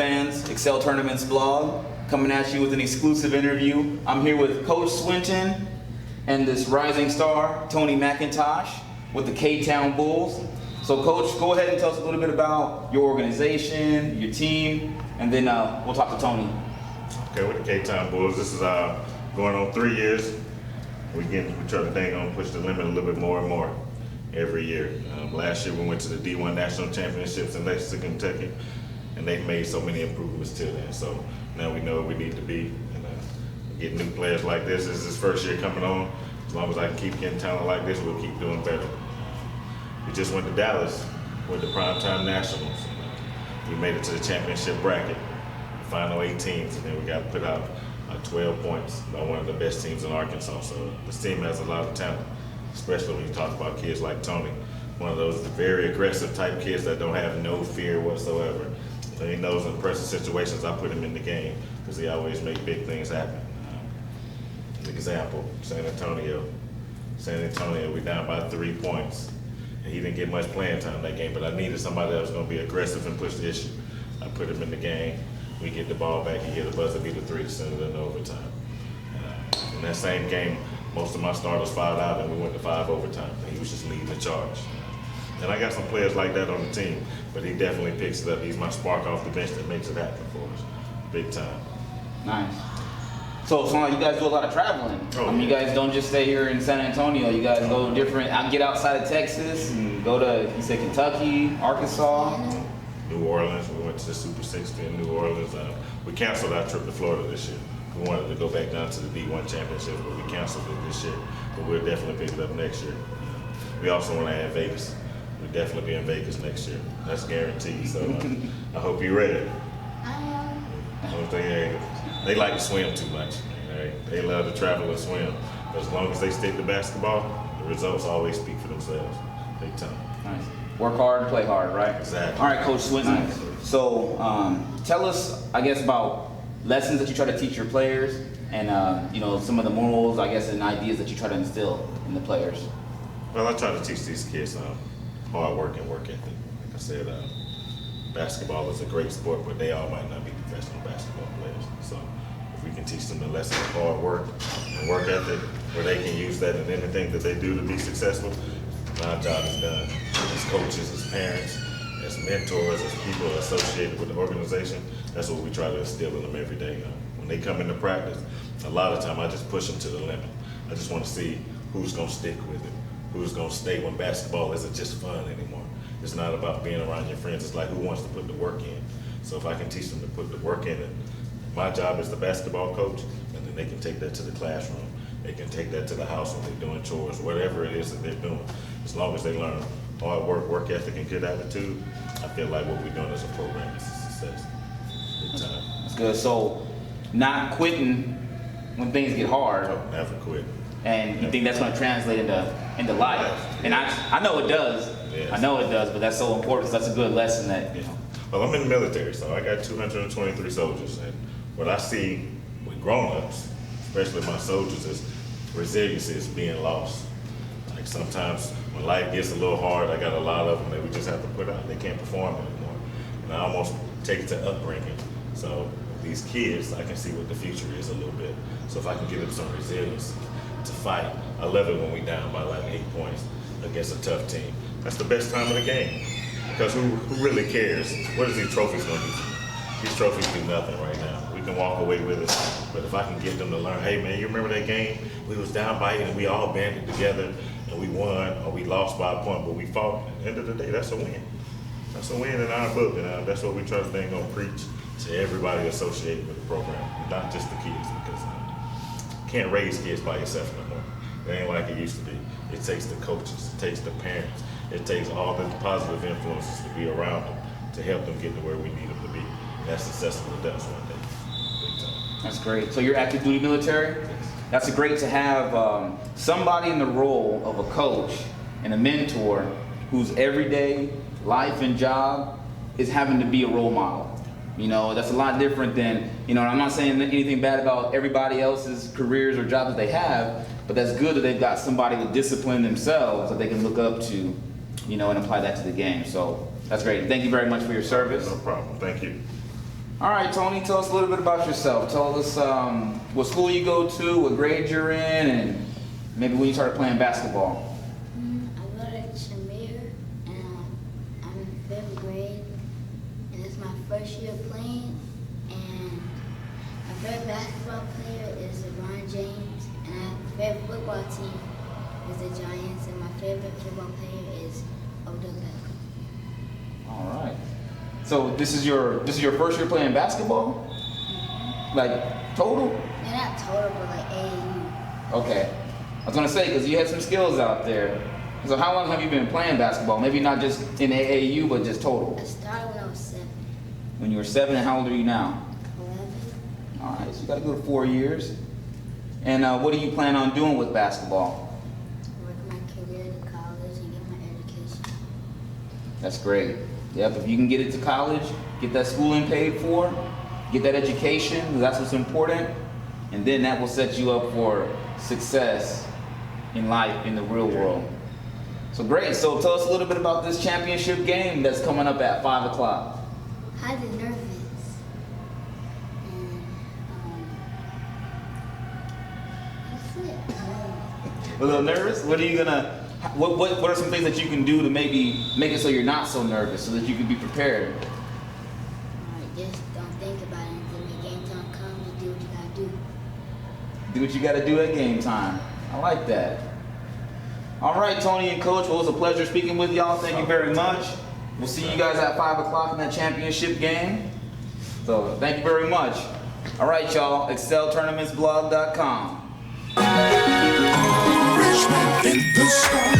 fans? Excel Tournaments blog coming at you with an exclusive interview. I'm here with Coach Swinton and this rising star, Tony McIntosh, with the K-Town Bulls. So Coach, go ahead and tell us a little bit about your organization, your team, and then we'll talk to Tony. Okay, with the K-Town Bulls, this is going on 3 years. We try to push the limit a little bit more and more every year. Last year we went to the D1 National Championships in Lexington, Kentucky, and they've made so many improvements till then. So now we know where we need to be, and get new players like this. This is his first year coming on. As long as I can keep getting talent like this, we'll keep doing better. We just went to Dallas with the Primetime Nationals. We made it to the championship bracket, the final 8 teams, and then we got put out 12 points by one of the best teams in Arkansas. So this team has a lot of talent, especially when you talk about kids like Tony, one of those very aggressive type kids that don't have no fear whatsoever. So he knows in pressure situations, I put him in the game because he always make big things happen. Example, San Antonio, we down by 3 points. And he didn't get much playing time that game, but I needed somebody that was going to be aggressive and push the issue. I put him in the game. We get the ball back, he hit a buzzer beater 3 to send it in overtime. In that same game, most of my starters fouled out and we went to 5 overtime. He was just leading the charge. And I got some players like that on the team, but he definitely picks it up. He's my spark off the bench that makes it happen for us, big time. Nice. So it's like you guys do a lot of traveling. You guys don't just stay here in San Antonio. You guys go get outside of Texas and go to, you said Kentucky, Arkansas. New Orleans, we went to the Super 60 in New Orleans. We canceled our trip to Florida this year. We wanted to go back down to the D1 championship, but we canceled it this year. But we'll definitely pick it up next year. We also want to add Vegas. We'll definitely be in Vegas next year. That's guaranteed. So I hope you're ready. They like to swim too much. Right? They love to travel and swim. But as long as they stick to basketball, the results always speak for themselves. Big time. Nice. Work hard, play hard, right? Exactly. All right, Coach Swinton. Nice. So tell us, I guess, about lessons that you try to teach your players and, some of the morals, I guess, and ideas that you try to instill in the players. Well, I try to teach these kids hard work and work ethic. Like I said, basketball is a great sport, but they all might not be professional basketball players. So if we can teach them the lesson of hard work and work ethic, where they can use that in anything that they do to be successful, my job is done. As coaches, as parents, as mentors, as people associated with the organization, that's what we try to instill in them every day. When they come into practice, a lot of time I just push them to the limit. I just want to see who's going to stick with it, who's going to stay when basketball isn't just fun anymore. It's not about being around your friends. It's like who wants to put the work in. So if I can teach them to put the work in, and my job as the basketball coach, and then they can take that to the classroom. They can take that to the house when they're doing chores, whatever it is that they're doing. As long as they learn hard work, work ethic, and good attitude, I feel like what we're doing as a program is a success. Good time. That's good. So not quitting when things get hard. Oh, never quit. And you think that's going to translate into life. Yeah. And I know it does. Yes. I know it does, but that's so important. So that's a good lesson that, Well, I'm in the military, so I got 223 soldiers. And what I see with grown-ups, especially my soldiers, is resiliency is being lost. Like sometimes when life gets a little hard, I got a lot of them that we just have to put out. They can't perform anymore. And I almost take it to upbringing. So these kids, I can see what the future is a little bit. So if I can give them some resilience to fight, I love it when we down by like 8 points against a tough team. That's the best time of the game. Because who really cares? What is these trophies going to do? These trophies do nothing right now. We can walk away with it, but if I can get them to learn, hey man, you remember that game? We was down by 8 and we all banded together and we won, or we lost by a point, but we fought. At the end of the day, that's a win. That's a win in our book, and that's what we try to preach to everybody associated with the program, not just the kids, because you can't raise kids by yourself no more. It ain't like it used to be. It takes the coaches, it takes the parents, it takes all the positive influences to be around them to help them get to where we need them to be. And that's successful with us one day. Big time. That's great. So you're active duty military? That's great to have somebody in the role of a coach and a mentor whose everyday life and job is having to be a role model. That's a lot different than, and I'm not saying anything bad about everybody else's careers or jobs that they have, but that's good that they've got somebody to discipline themselves that they can look up to, and apply that to the game. So that's great. Thank you very much for your service. No problem. Thank you. All right, Tony, tell us a little bit about yourself. Tell us what school you go to, what grade you're in, and maybe when you started playing basketball. I go to Shamir, and I'm in 5th grade, and it's my first year playing. And my favorite basketball player is LeBron James, and my favorite football team is the Giants, and my favorite football player is Odell Beckham. All right. So this is your first year playing basketball? Like total? And not total, but like AAU. Okay. I was gonna say because you had some skills out there. So how long have you been playing basketball? Maybe not just in AAU, but just total. I started when I was 7. When you were 7, and how old are you now? 11. All right, so you got a good 4 years. And what do you plan on doing with basketball? Work my career to college and get my education. That's great. Yep, if you can get it to college, get that schooling paid for, get that education, that's what's important, and then that will set you up for success in life, in the real world. So great, so tell us a little bit about this championship game that's coming up at 5 o'clock. I was nervous. And, that's it. A little nervous? What are some things that you can do to maybe make it so you're not so nervous, so that you can be prepared? Just don't think about it until the game time comes. You do what you gotta do. Do what you got to do at game time. I like that. All right, Tony and Coach, well, it was a pleasure speaking with y'all. Thank you very much. We'll see you guys at 5 o'clock in that championship game. So thank you very much. All right, y'all, exceltournamentsblog.com. Freshman in the sky.